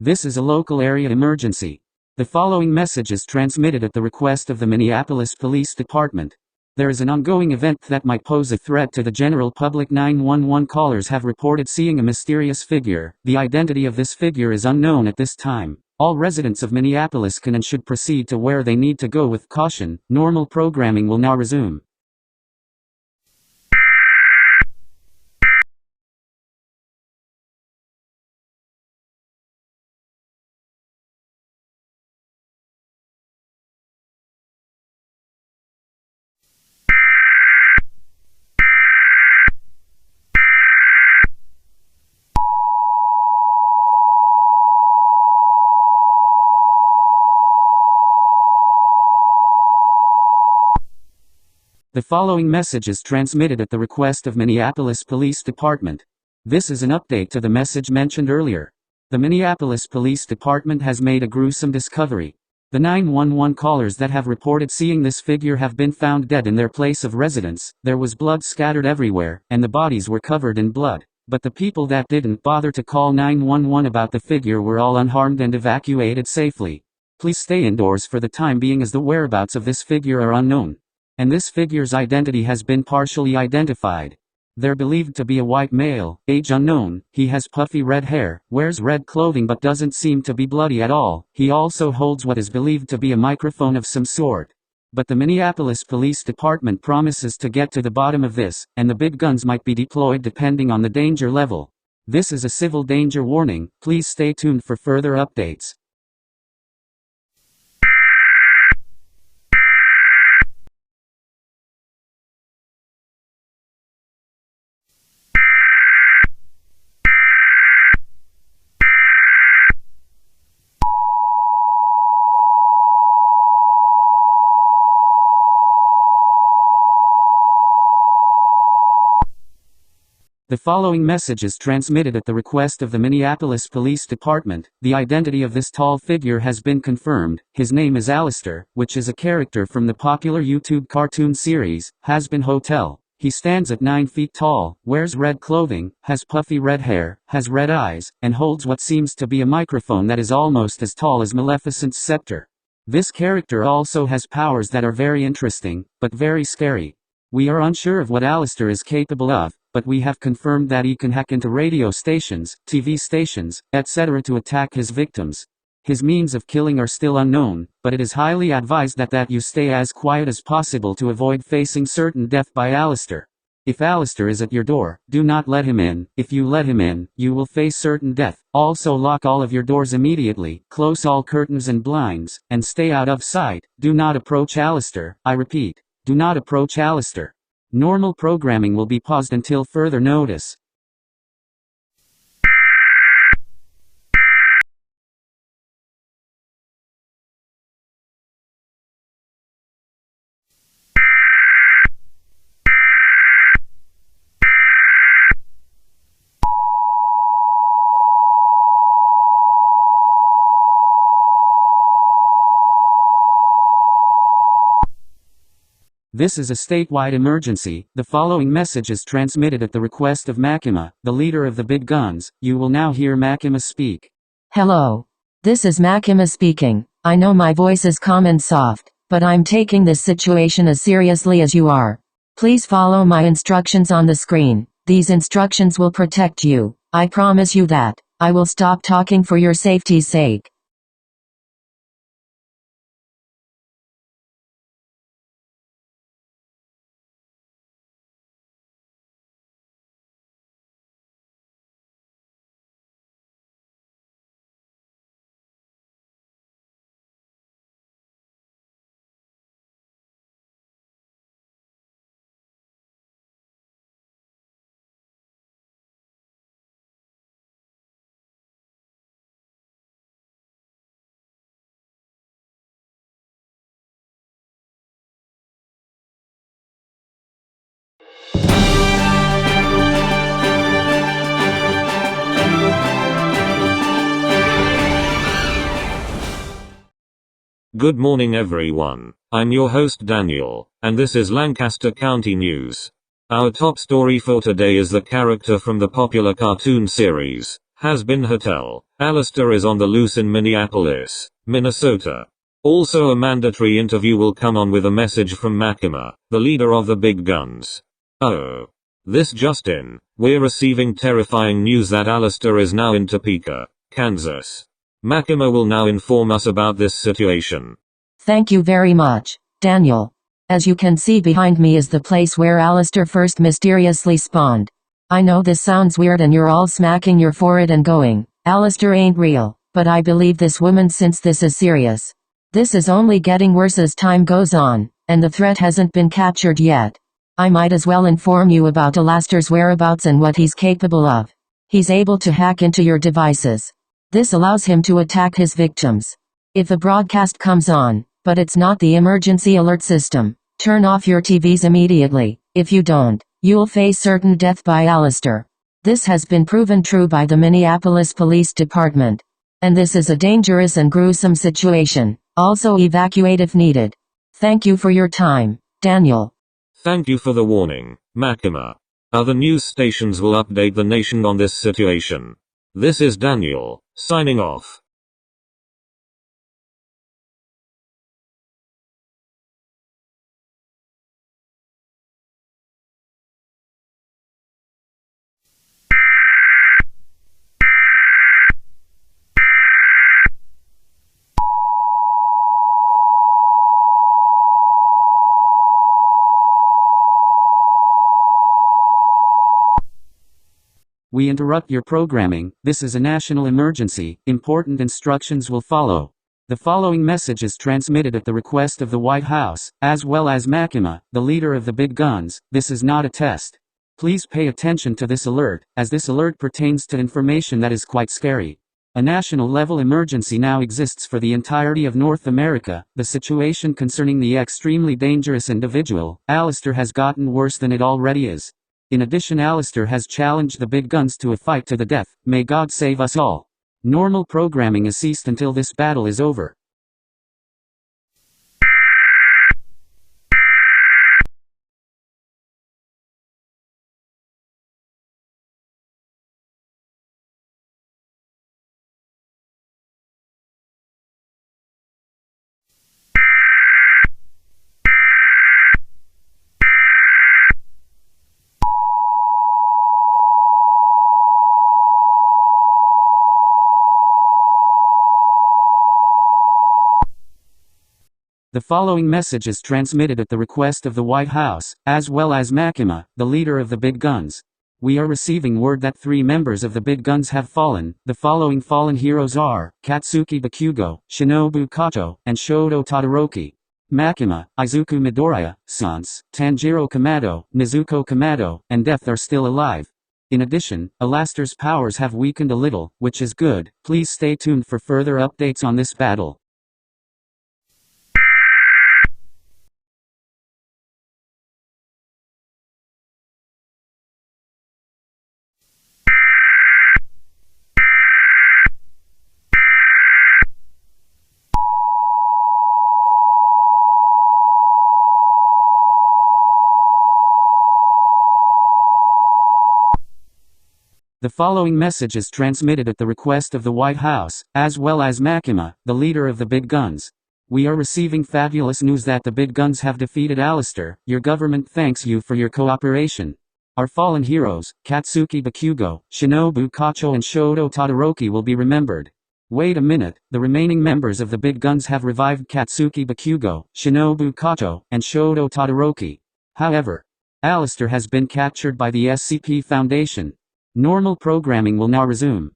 This is a local area emergency. The following message is transmitted at the request of the Minneapolis Police Department. There is an ongoing event that might pose a threat to the general public. 911 callers have reported seeing a mysterious figure. The identity of this figure is unknown at this time. All residents of Minneapolis can and should proceed to where they need to go with caution. Normal programming will now resume. The following message is transmitted at the request of Minneapolis Police Department. This is an update to the message mentioned earlier. The Minneapolis Police Department has made a gruesome discovery. The 911 callers that have reported seeing this figure have been found dead in their place of residence. There was blood scattered everywhere, and the bodies were covered in blood. But the people that didn't bother to call 911 about the figure were all unharmed and evacuated safely. Please stay indoors for the time being, as the whereabouts of this figure are unknown. And this figure's identity has been partially identified. They're believed to be a white male, age unknown. He has puffy red hair, wears red clothing but doesn't seem to be bloody at all. He also holds what is believed to be a microphone of some sort. But the Minneapolis Police Department promises to get to the bottom of this, and the big guns might be deployed depending on the danger level. This is a civil danger warning. Please stay tuned for further updates. The following message is transmitted at the request of the Minneapolis Police Department. The identity of this tall figure has been confirmed. His name is Alastor, which is a character from the popular YouTube cartoon series, Hazbin Hotel. He stands at 9 feet tall, wears red clothing, has puffy red hair, has red eyes, and holds what seems to be a microphone that is almost as tall as Maleficent's scepter. This character also has powers that are very interesting, but very scary. We are unsure of what Alastor is capable of, but we have confirmed that he can hack into radio stations, TV stations, etc. to attack his victims. His means of killing are still unknown, but it is highly advised that you stay as quiet as possible to avoid facing certain death by Alastor. If Alastor is at your door, do not let him in. If you let him in, you will face certain death. Also lock all of your doors immediately, close all curtains and blinds, and stay out of sight. Do not approach Alastor. I repeat, do not approach Alastor. Normal programming will be paused until further notice. This is a statewide emergency. The following message is transmitted at the request of Makima, the leader of the big guns. You will now hear Makima speak. Hello. This is Makima speaking. I know my voice is calm and soft, but I'm taking this situation as seriously as you are. Please follow my instructions on the screen. These instructions will protect you. I promise you that. I will stop talking for your safety's sake. Good morning everyone. I'm your host Daniel, and this is Lancaster County News. Our top story for today is the character from the popular cartoon series, Hazbin Hotel. Alastor is on the loose in Minneapolis, Minnesota. Also a mandatory interview will come on with a message from Makima, the leader of the big guns. Oh. This just in. We're receiving terrifying news that Alastor is now in Topeka, Kansas. Makima will now inform us about this situation. Thank you very much, Daniel. As you can see behind me is the place where Alastor first mysteriously spawned. I know this sounds weird and you're all smacking your forehead and going, Alastor ain't real, but I believe this woman since this is serious. This is only getting worse as time goes on, and the threat hasn't been captured yet. I might as well inform you about Alastor's whereabouts and what he's capable of. He's able to hack into your devices. This allows him to attack his victims. If a broadcast comes on, but it's not the emergency alert system, turn off your TVs immediately. If you don't, you'll face certain death by Alastor. This has been proven true by the Minneapolis Police Department. And this is a dangerous and gruesome situation. Also evacuate if needed. Thank you for your time, Daniel. Thank you for the warning, Makima. Other news stations will update the nation on this situation. This is Daniel, signing off. We interrupt your programming. This is a national emergency. Important instructions will follow. The following message is transmitted at the request of the White House, as well as Makima, the leader of the big guns. This is not a test. Please pay attention to this alert, as this alert pertains to information that is quite scary. A national-level emergency now exists for the entirety of North America. The situation concerning the extremely dangerous individual, Alastor, has gotten worse than it already is. In addition, Alastor has challenged the big guns to a fight to the death. May God save us all. Normal programming is ceased until this battle is over. The following message is transmitted at the request of the White House, as well as Makima, the leader of the big guns. We are receiving word that 3 members of the big guns have fallen. The following fallen heroes are Katsuki Bakugo, Shinobu Kato, and Shoto Todoroki. Makima, Izuku Midoriya, Sans, Tanjiro Kamado, Nezuko Kamado, and Death are still alive. In addition, Alastor's powers have weakened a little, which is good. Please stay tuned for further updates on this battle. The following message is transmitted at the request of the White House, as well as Makima, the leader of the big guns. We are receiving fabulous news that the big guns have defeated Alastor. Your government thanks you for your cooperation. Our fallen heroes, Katsuki Bakugo, Shinobu Kato and Shoto Todoroki will be remembered. Wait a minute, the remaining members of the big guns have revived Katsuki Bakugo, Shinobu Kato, and Shoto Todoroki. However, Alastor has been captured by the SCP Foundation. Normal programming will now resume.